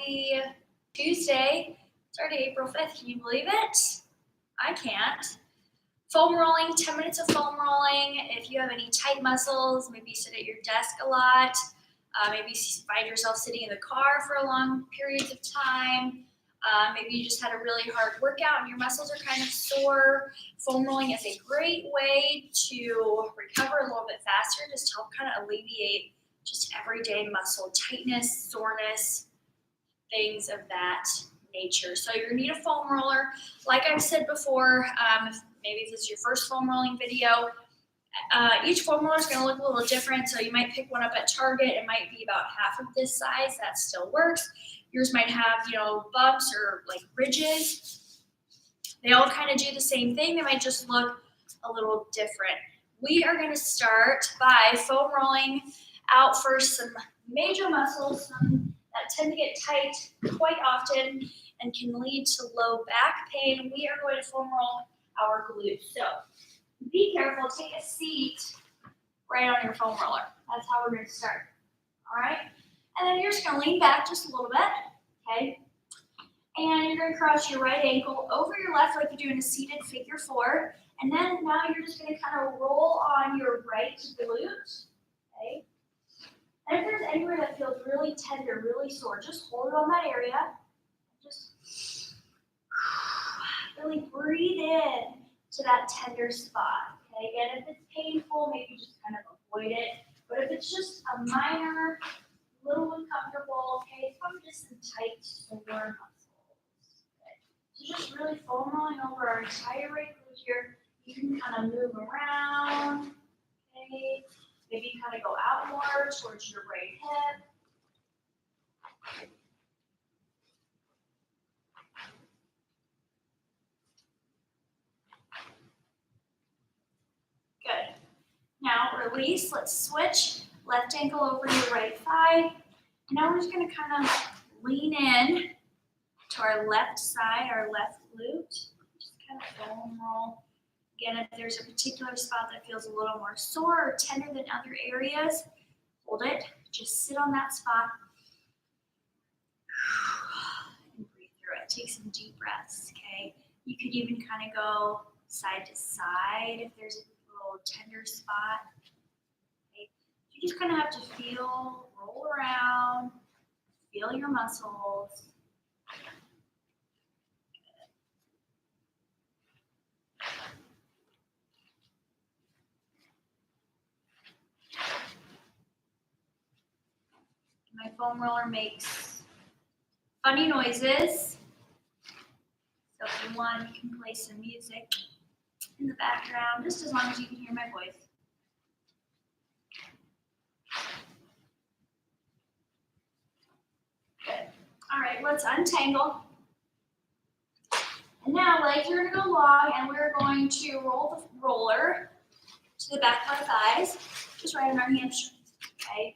Happy Tuesday. It's already April 5th. Can you believe it? I can't. Foam rolling, 10 minutes of foam rolling. If you have any tight muscles, maybe you sit at your desk a lot, maybe you find yourself sitting in the car for long periods of time, maybe you just had a really hard workout and your muscles are kind of sore. Foam rolling is a great way to recover a little bit faster, just to help kind of alleviate just everyday muscle tightness, soreness, things of that nature. So you're gonna need a foam roller. Like I've said before, maybe this is your first foam rolling video, each foam roller is gonna look a little different. So you might pick one up at Target. It might be about half of this size. That still works. Yours might have, bumps or like ridges. They all kind of do the same thing. They might just look a little different. We are gonna start by foam rolling out first some major muscles, some that tend to get tight quite often and can lead to low back pain. We are going to foam roll our glutes. So be careful, take a seat right on your foam roller. That's how we're going to start. All right? And then you're just going to lean back just a little bit, okay? And you're going to cross your right ankle over your left like you do in a seated figure four. And then now you're just going to kind of roll on your right glute, okay? And if there's anywhere that feels really tender, really sore, just hold it on that area. Just really breathe in to that tender spot. Okay, again, if it's painful, maybe just kind of avoid it. But if it's just a minor, little uncomfortable, okay, it's probably just some tight, sore muscles. Okay. So just really foam rolling over our entire right glute here. You can kind of move around, okay. Maybe kind of go out more towards your right hip. Good. Now release. Let's switch. Left ankle over your right thigh. Now we're just going to kind of lean in to our left side, our left glute. Just kind of foam roll. Again, if there's a particular spot that feels a little more sore or tender than other areas, hold it. Just sit on that spot and breathe through it. Take some deep breaths, okay? You could even kind of go side to side if there's a little tender spot. Okay? You just kind of have to feel, roll around, feel your muscles. My foam roller makes funny noises. So if you want, you can play some music in the background, just as long as you can hear my voice. Good. All right, let's untangle. And now legs are going to go long, and we're going to roll the roller to the back of our thighs, just right on our hamstrings, okay?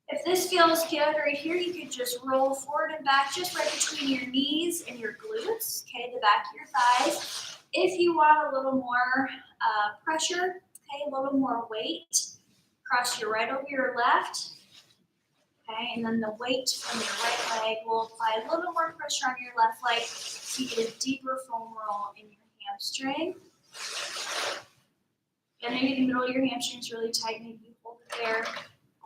If this feels good right here, you could just roll forward and back just right between your knees and your glutes, okay, the back of your thighs. If you want a little more pressure, okay, a little more weight, cross your right over your left, okay, and then the weight from your right leg will apply a little more pressure on your left leg so you get a deeper foam roll in your hamstring. And maybe the middle of your hamstring is really tight, maybe you hold it there.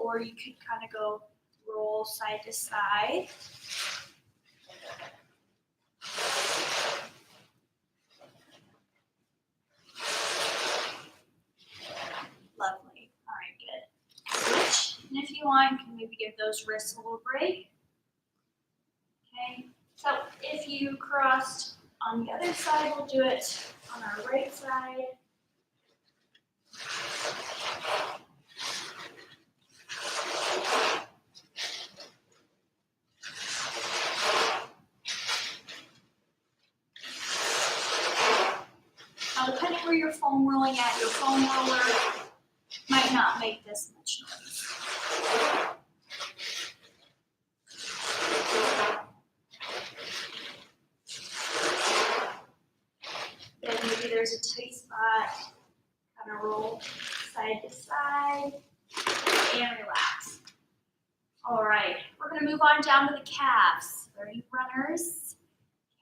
Or you could kind of go roll side to side. Lovely. All right, good. Switch. And if you want, you can maybe give those wrists a little break. Okay. So if you crossed on the other side, we'll do it on our right side. Now, depending where you're foam rolling at, your foam roller might not make this much noise. Then maybe there's a tight spot, kind of roll side to side, and relax. All right, we're gonna move on down to the calves. Ready, runners?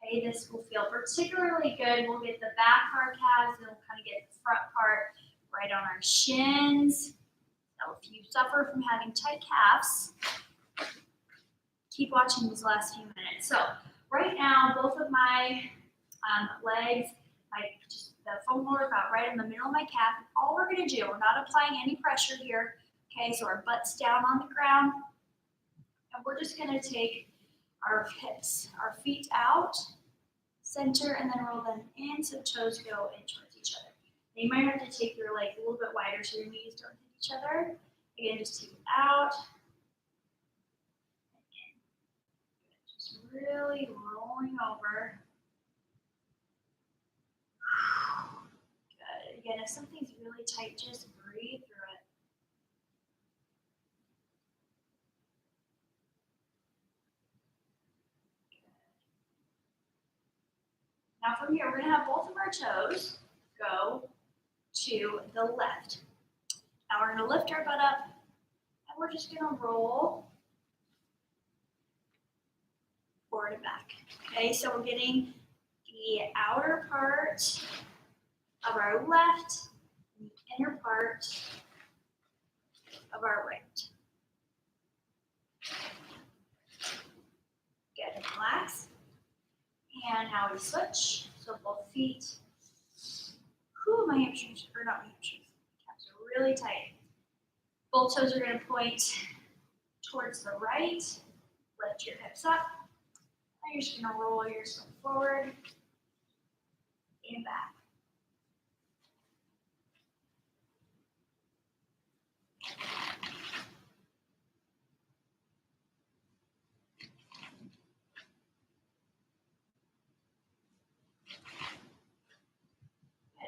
Okay, this will feel particularly good. We'll get the back of our calves, and we'll kind of get the front part right on our shins. So if you suffer from having tight calves, keep watching these last few minutes. So right now, both of my legs, the foam roller about right in the middle of my calf. All we're gonna do, we're not applying any pressure here. Okay, so our butt's down on the ground, and we're just gonna take our hips, our feet out, center, and then roll them in so toes go in towards each other. Now you might have to take your legs a little bit wider so your knees don't hit each other. Again, just take it out. Again, just really rolling over. Good. Again, if something's really tight, just breathe through it. Now from here, we're gonna have both of our toes go to the left. Now we're gonna lift our butt up, and we're just gonna roll forward and back. Okay, so we're getting the outer part of our left and the inner part of our right. Good, relax. And now we switch, so both feet. Whew, my hamstrings, or not my hamstrings, calves are really tight. Both toes are gonna point towards the right. Lift your hips up. Now you're just gonna roll yourself forward and back.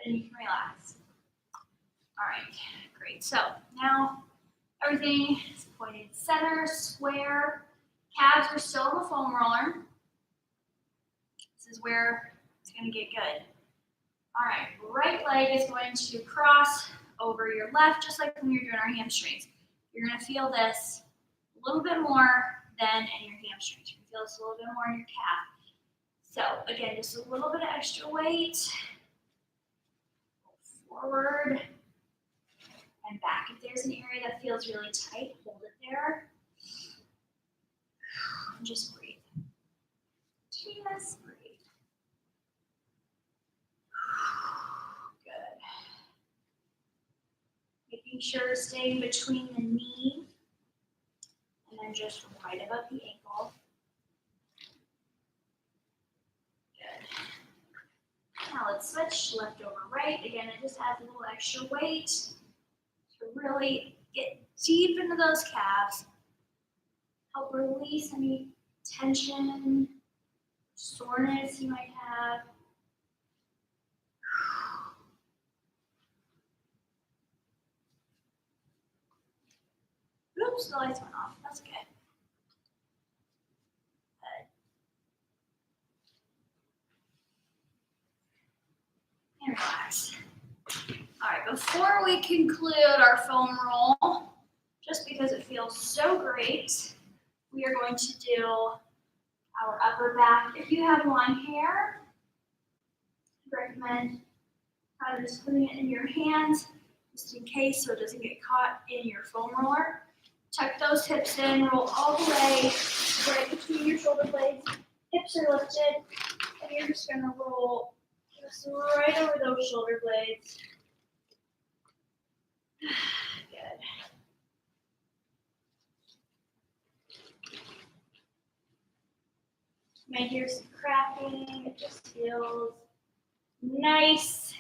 And you can relax. All right, great. So now everything is pointed center, square. Calves are still on the foam roller. This is where it's going to get good. All right, right leg is going to cross over your left, just like when you're doing our hamstrings. You're going to feel this a little bit more than in your hamstrings. You're going to feel this a little bit more in your calf. So again, just a little bit of extra weight. Forward and back. If there's an area that feels really tight, hold it there. And just breathe. Just breathe. Good. Making sure staying between the knee and then just right above the ankle. Good. Now let's switch left over right. Again, it just adds a little extra weight to really get deep into those calves. Help release any tension, soreness you might have. Oops, the lights went off. That's okay. And relax. All right, before we conclude our foam roll, just because it feels so great, we are going to do our upper back. If you have long hair, I recommend kind of just putting it in your hands, just in case so it doesn't get caught in your foam roller. Tuck those hips in, roll all the way right between your shoulder blades. Hips are lifted, and you're just gonna roll just right over those shoulder blades. Good. You might hear some cracking. It just feels nice.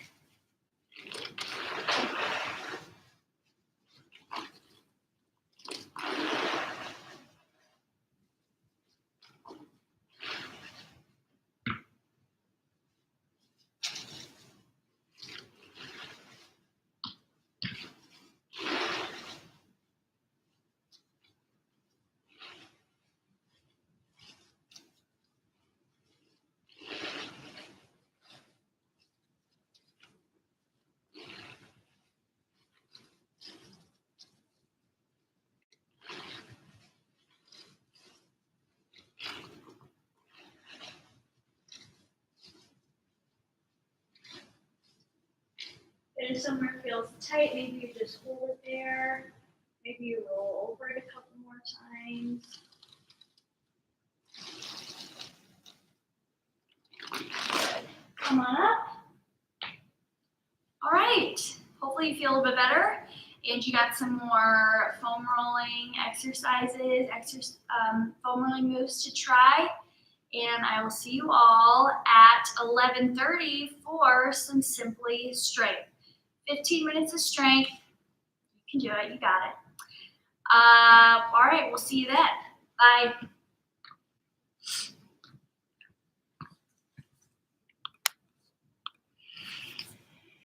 and if somewhere feels tight, maybe you just hold it there. Maybe you roll over it a couple more times. Good. Come on up. All right. Hopefully you feel a little bit better. And you got some more foam rolling exercises, foam rolling moves to try. And I will see you all at 11:30 for some Simply Strength. 15 minutes of strength. You can do it. You got it. All right. We'll see you then. Bye.